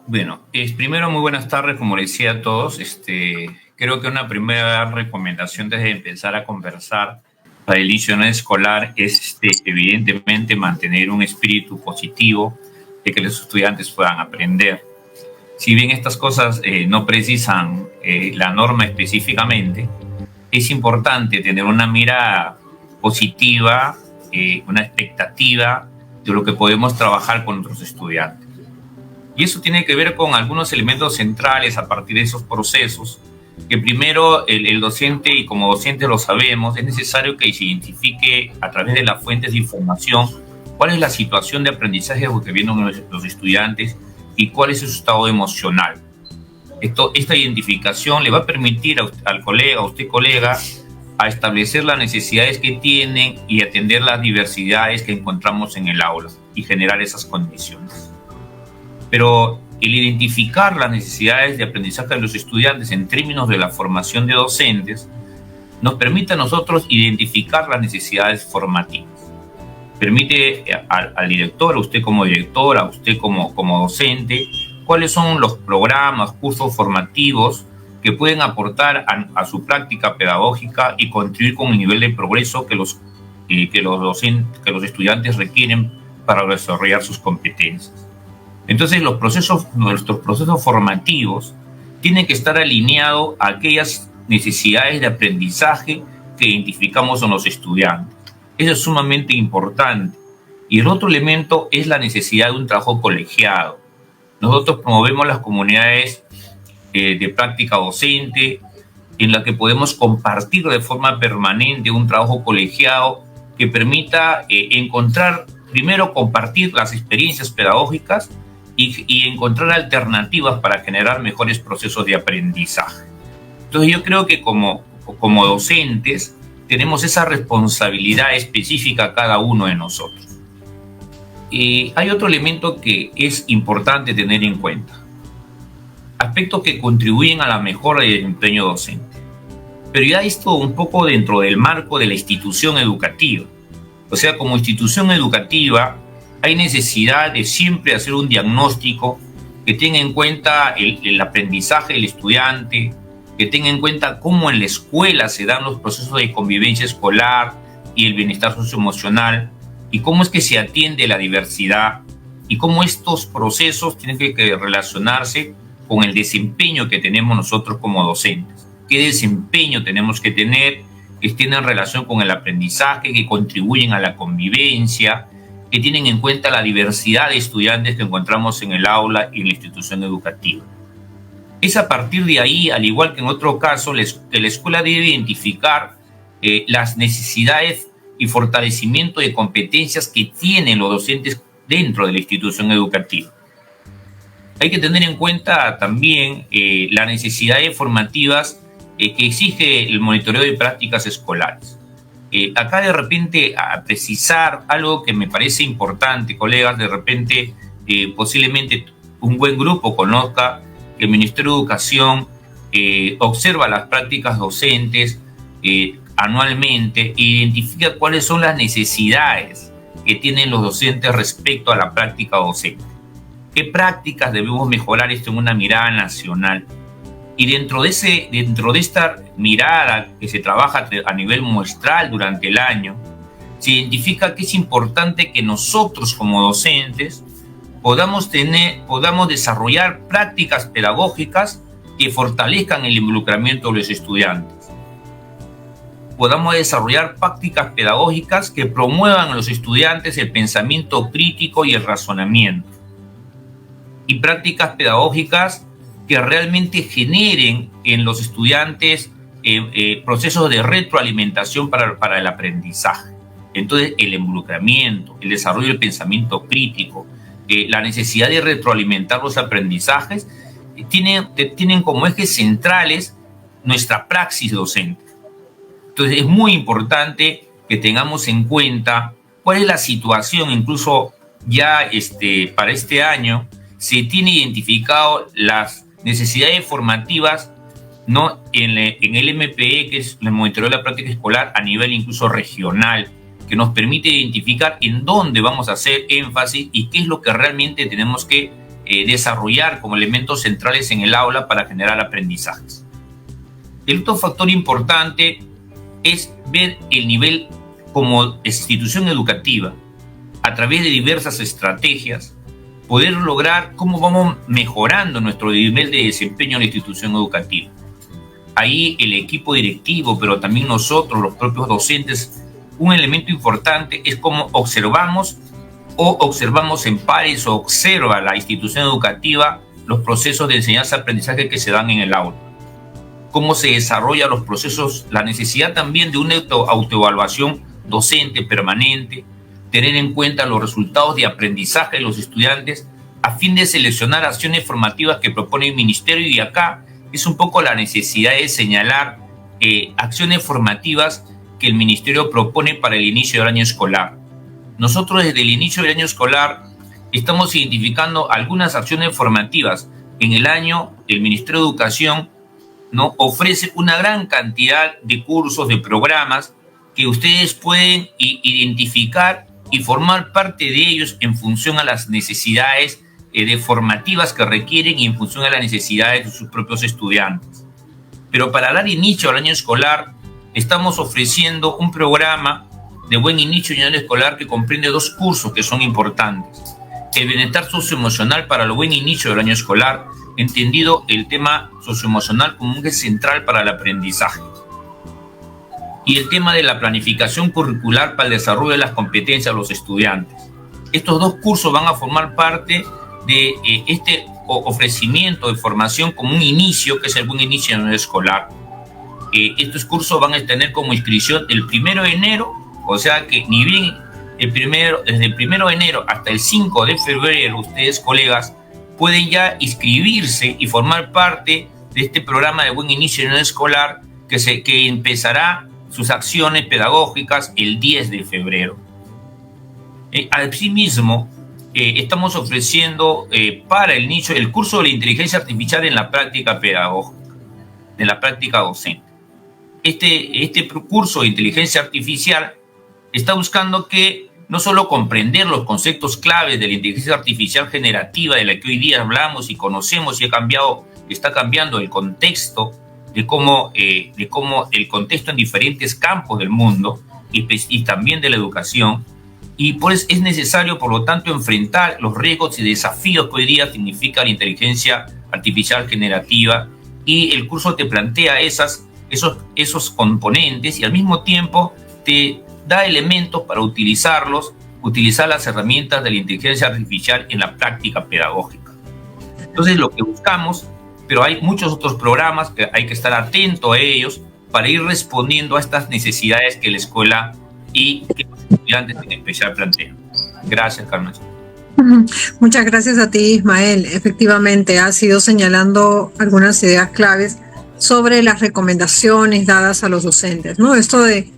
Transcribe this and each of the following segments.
Bueno, primero muy buenas tardes, como les decía a todos. Creo que una primera recomendación desde empezar a conversar para el inicio de una escolar es evidentemente mantener un espíritu positivo de que los estudiantes puedan aprender. Si bien estas cosas no precisan la norma específicamente, es importante tener una mira positiva, una expectativa de lo que podemos trabajar con nuestros estudiantes. Y eso tiene que ver con algunos elementos centrales a partir de esos procesos, que primero el docente, y como docentes lo sabemos, es necesario que se identifique a través de las fuentes de información cuál es la situación de aprendizaje que vienen los estudiantes y cuál es su estado emocional. Esta identificación le va a permitir al colega, a usted colega, a establecer las necesidades que tienen y atender las diversidades que encontramos en el aula y generar esas condiciones. Pero el identificar las necesidades de aprendizaje de los estudiantes en términos de la formación de docentes nos permite a nosotros identificar las necesidades formativas. Permite al director, a usted como directora, a usted como docente, cuáles son los programas, cursos formativos que pueden aportar a su práctica pedagógica y contribuir con el nivel de progreso que los estudiantes requieren para desarrollar sus competencias. Entonces, nuestros procesos formativos tienen que estar alineados a aquellas necesidades de aprendizaje que identificamos en los estudiantes. Eso es sumamente importante. Y el otro elemento es la necesidad de un trabajo colegiado. Nosotros promovemos las comunidades de práctica docente en la que podemos compartir de forma permanente un trabajo colegiado que permita primero compartir las experiencias pedagógicas y encontrar alternativas para generar mejores procesos de aprendizaje. Entonces yo creo que como docentes tenemos esa responsabilidad específica cada uno de nosotros. Hay otro elemento que es importante tener en cuenta. Aspectos que contribuyen a la mejora del desempeño docente. Pero ya esto un poco dentro del marco de la institución educativa. O sea, como institución educativa hay necesidad de siempre hacer un diagnóstico que tenga en cuenta el aprendizaje del estudiante, que tenga en cuenta cómo en la escuela se dan los procesos de convivencia escolar y el bienestar socioemocional, y cómo es que se atiende la diversidad, y cómo estos procesos tienen que relacionarse con el desempeño que tenemos nosotros como docentes. ¿Qué desempeño tenemos que tener que tienen relación con el aprendizaje, que contribuyen a la convivencia, que tienen en cuenta la diversidad de estudiantes que encontramos en el aula y en la institución educativa? Es a partir de ahí, al igual que en otro caso, que la escuela debe identificar las necesidades y fortalecimiento de competencias que tienen los docentes dentro de la institución educativa. Hay que tener en cuenta también las necesidades formativas que exige el monitoreo de prácticas escolares. Acá de repente a precisar algo que me parece importante, colegas, de repente posiblemente un buen grupo conozca que el Ministerio de Educación observa las prácticas docentes anualmente e identifica cuáles son las necesidades que tienen los docentes respecto a la práctica docente. ¿Qué prácticas debemos mejorar esto en una mirada nacional? Y dentro de esta mirada que se trabaja a nivel muestral durante el año, se identifica que es importante que nosotros como docentes podamos desarrollar prácticas pedagógicas que fortalezcan el involucramiento de los estudiantes. Podamos desarrollar prácticas pedagógicas que promuevan en los estudiantes el pensamiento crítico y el razonamiento. Y prácticas pedagógicas que realmente generen en los estudiantes procesos de retroalimentación para el aprendizaje. Entonces, el involucramiento, el desarrollo del pensamiento crítico, la necesidad de retroalimentar los aprendizajes, tienen como ejes centrales nuestra praxis docente. Entonces, es muy importante que tengamos en cuenta cuál es la situación, incluso ya para este año, se tiene identificado las necesidades formativas, ¿no?, en el MPE, que es el monitoreo de la práctica escolar a nivel incluso regional, que nos permite identificar en dónde vamos a hacer énfasis y qué es lo que realmente tenemos que desarrollar como elementos centrales en el aula para generar aprendizajes. El otro factor importante es ver el nivel como institución educativa, a través de diversas estrategias, poder lograr cómo vamos mejorando nuestro nivel de desempeño en la institución educativa. Ahí el equipo directivo, pero también nosotros, los propios docentes, un elemento importante es cómo observamos en pares o observa la institución educativa los procesos de enseñanza-aprendizaje que se dan en el aula. Cómo se desarrollan los procesos, la necesidad también de una autoevaluación docente permanente, tener en cuenta los resultados de aprendizaje de los estudiantes a fin de seleccionar acciones formativas que propone el ministerio, y acá es un poco la necesidad de señalar acciones formativas que el ministerio propone para el inicio del año escolar. Nosotros desde el inicio del año escolar estamos identificando algunas acciones formativas. En el año, el Ministerio de Educación, ¿no?, ofrece una gran cantidad de cursos, de programas que ustedes pueden identificar y formar parte de ellos en función a las necesidades de formativas que requieren y en función a las necesidades de sus propios estudiantes. Pero para dar inicio al año escolar, estamos ofreciendo un programa de buen inicio del año escolar que comprende 2 cursos que son importantes. El bienestar socioemocional para el buen inicio del año escolar, entendido el tema socioemocional como un eje central para el aprendizaje. Y el tema de la planificación curricular para el desarrollo de las competencias de los estudiantes. Estos 2 cursos van a formar parte de este ofrecimiento de formación como un inicio, que es el buen inicio del año escolar. Estos cursos van a tener como inscripción el 1 de enero, o sea que ni bien desde el 1 de enero hasta el 5 de febrero, ustedes, colegas, pueden ya inscribirse y formar parte de este programa de buen inicio del año escolar que empezará sus acciones pedagógicas el 10 de febrero. Asimismo, estamos ofreciendo para el nicho el curso de la inteligencia artificial en la práctica pedagógica, en la práctica docente. Este curso de inteligencia artificial está buscando que no solo comprender los conceptos claves de la inteligencia artificial generativa de la que hoy día hablamos y conocemos y está cambiando el contexto de cómo el contexto en diferentes campos del mundo y también de la educación, y pues es necesario, por lo tanto, enfrentar los riesgos y desafíos que hoy día significa la inteligencia artificial generativa, y el curso te plantea esos componentes y al mismo tiempo te da elementos para utilizar las herramientas de la inteligencia artificial en la práctica pedagógica. Entonces, lo que buscamos, pero hay muchos otros programas que hay que estar atento a ellos para ir respondiendo a estas necesidades que la escuela y que los estudiantes en especial plantean. Gracias, Carmen. Muchas gracias a ti, Ismael. Efectivamente, has ido señalando algunas ideas claves sobre las recomendaciones dadas a los docentes, ¿no? Esto de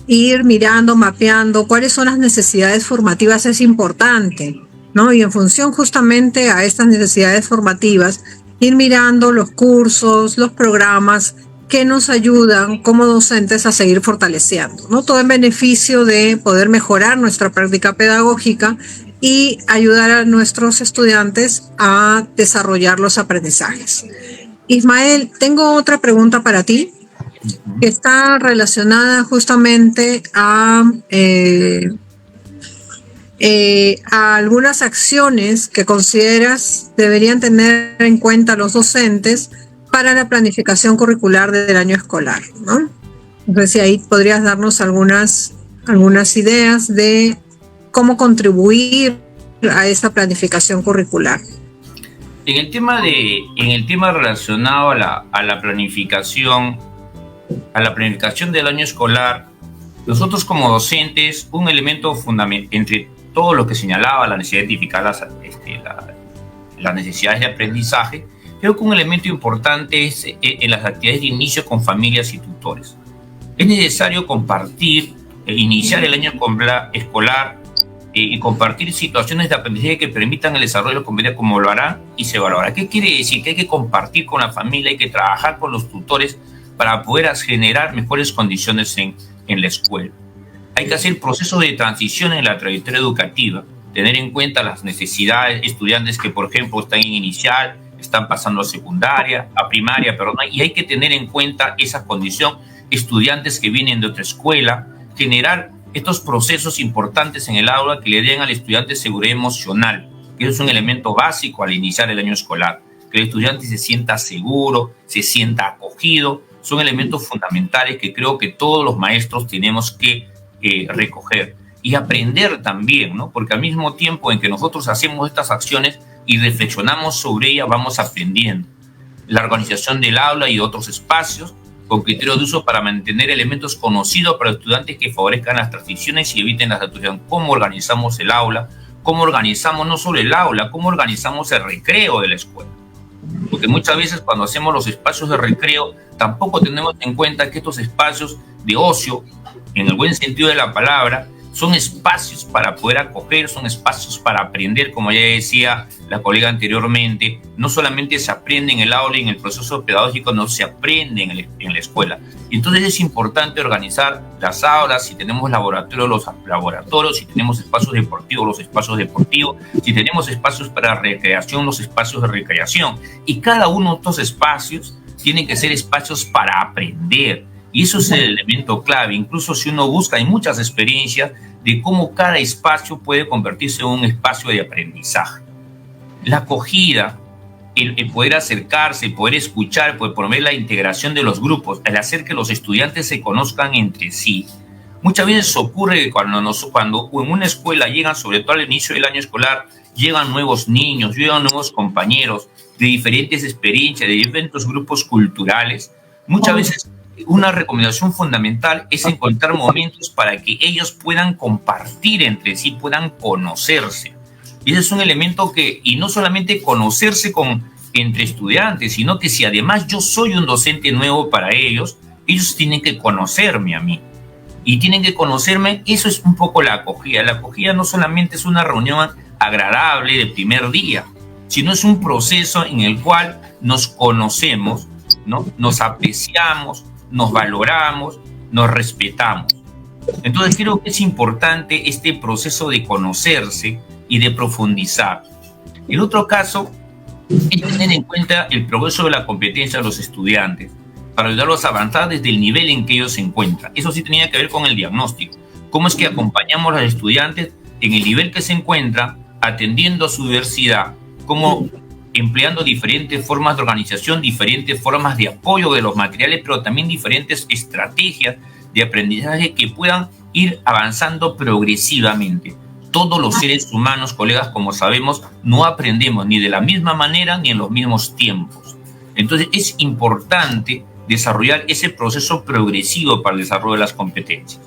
ir mirando, mapeando cuáles son las necesidades formativas es importante, ¿no? Y en función justamente a estas necesidades formativas, ir mirando los cursos, los programas que nos ayudan como docentes a seguir fortaleciendo, ¿no? Todo en beneficio de poder mejorar nuestra práctica pedagógica y ayudar a nuestros estudiantes a desarrollar los aprendizajes. Ismael, tengo otra pregunta para ti que está relacionada justamente a algunas acciones que consideras deberían tener en cuenta los docentes para la planificación curricular del año escolar, ¿no? Entonces, si ahí podrías darnos algunas ideas de cómo contribuir a esta planificación curricular. En el tema relacionado a la planificación del año escolar, nosotros como docentes, un elemento fundamental entre todo lo que señalaba, la necesidad de identificar las necesidades de aprendizaje, creo que un elemento importante es en las actividades de inicio con familias y tutores. Es necesario compartir, iniciar el año escolar y compartir situaciones de aprendizaje que permitan el desarrollo de las competencias, como lo harán y se evaluará. ¿Qué quiere decir? Que hay que compartir con la familia, hay que trabajar con los tutores para poder generar mejores condiciones en la escuela. Hay que hacer procesos de transición en la trayectoria educativa. tener en cuenta las necesidades de estudiantes que, por ejemplo, están en inicial, están pasando a secundaria, a primaria, perdón, y hay que tener en cuenta esa condición, estudiantes que vienen de otra escuela, generar estos procesos importantes en el aula que le den al estudiante seguridad emocional, que es un elemento básico al iniciar el año escolar, que el estudiante se sienta seguro, se sienta acogido, son elementos fundamentales que creo que todos los maestros tenemos que recoger y aprender también, ¿no? Porque al mismo tiempo en que nosotros hacemos estas acciones y reflexionamos sobre ellas, vamos aprendiendo. La organización del aula y otros espacios con criterio de uso para mantener elementos conocidos para estudiantes que favorezcan las transiciones y eviten la saturación. ¿Cómo organizamos el aula? ¿Cómo organizamos no solo el aula? ¿Cómo organizamos el recreo de la escuela? Porque muchas veces cuando hacemos los espacios de recreo tampoco tenemos en cuenta que estos espacios de ocio, en el buen sentido de la palabra, son espacios para poder acoger, son espacios para aprender, como ya decía la colega anteriormente. No solamente se aprende en el aula y en el proceso pedagógico, no se aprende en la escuela. Entonces es importante organizar las aulas, si tenemos laboratorios, los laboratorios, si tenemos espacios deportivos, los espacios deportivos, si tenemos espacios para recreación, los espacios de recreación. Y cada uno de estos espacios tienen que ser espacios para aprender. Y eso es el elemento clave. Incluso si uno busca, hay muchas experiencias de cómo cada espacio puede convertirse en un espacio de aprendizaje. La acogida, el poder acercarse, el poder escuchar, el poder promover la integración de los grupos, el hacer que los estudiantes se conozcan entre sí. Muchas veces ocurre que cuando en una escuela llegan, sobre todo al inicio del año escolar, llegan nuevos niños, llegan nuevos compañeros de diferentes experiencias, de diferentes grupos culturales. Muchas veces una recomendación fundamental es encontrar momentos para que ellos puedan compartir entre sí, puedan conocerse. Y ese es un elemento que, y no solamente conocerse entre estudiantes, sino que si además yo soy un docente nuevo para ellos, ellos tienen que conocerme a mí. Y tienen que conocerme, eso es un poco la acogida. La acogida no solamente es una reunión agradable de primer día, sino es un proceso en el cual nos conocemos, ¿no? Nos apreciamos, nos valoramos, nos respetamos. Entonces creo que es importante este proceso de conocerse y de profundizar. El otro caso es tener en cuenta el progreso de la competencia de los estudiantes para ayudarlos a avanzar desde el nivel en que ellos se encuentran. Eso sí tenía que ver con el diagnóstico. ¿Cómo es que acompañamos a los estudiantes en el nivel que se encuentran, atendiendo a su diversidad? ¿Cómo empleando diferentes formas de organización, diferentes formas de apoyo de los materiales, pero también diferentes estrategias de aprendizaje que puedan ir avanzando progresivamente? Todos los seres humanos, colegas, como sabemos, no aprendemos ni de la misma manera ni en los mismos tiempos. Entonces es importante desarrollar ese proceso progresivo para el desarrollo de las competencias.